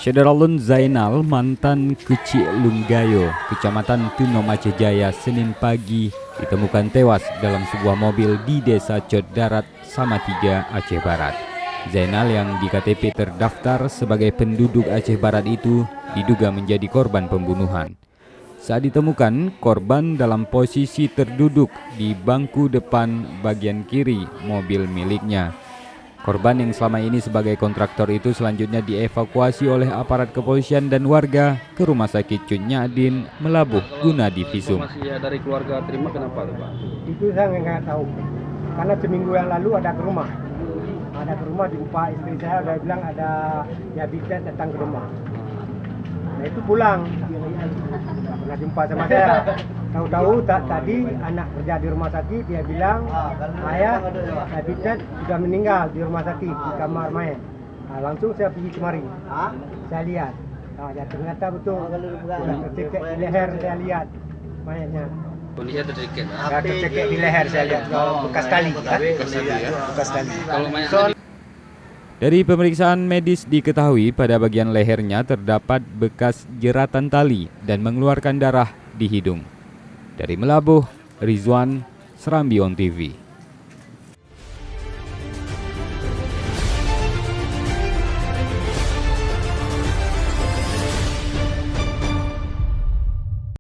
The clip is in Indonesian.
Syederalun Zainal, mantan Kuci Lunggayo, Kecamatan Tunom, Aceh Jaya, Senin pagi ditemukan tewas dalam sebuah mobil di Desa Cot Darat, Samatiga, Aceh Barat. Zainal yang di KTP terdaftar sebagai penduduk Aceh Barat itu diduga menjadi korban pembunuhan. Saat ditemukan, korban dalam posisi terduduk di bangku depan bagian kiri mobil miliknya. Korban yang selama ini sebagai kontraktor itu selanjutnya dievakuasi oleh aparat kepolisian dan warga ke Rumah Sakit Cut Nyadin, Melabuh guna divisum. Informasi dari keluarga terima kenapa Pak? Itu saya nggak tahu, karena seminggu yang lalu ada ke rumah. Ada ke rumah, jumpa istri saya, udah bilang ada habitat datang ke rumah. Nah itu pulang, nggak pernah jumpa sama saya. Tahu-tahu tadi anak kerja di rumah sakit, dia bilang ayah habitat sudah meninggal di rumah sakit di kamar mayat. Nah, langsung saya pergi kemari, saya lihat. Nah, ya ternyata betul, tercekik di leher saya lihat mayatnya. Kondisinya tercekik. Ya, tercekik di leher saya lihat, bekas tali. Bekas tali. Kalau mayat Dari pemeriksaan medis diketahui pada bagian lehernya terdapat bekas jeratan tali dan mengeluarkan darah di hidung. Dari Melabuh, Rizwan, Serambi On TV.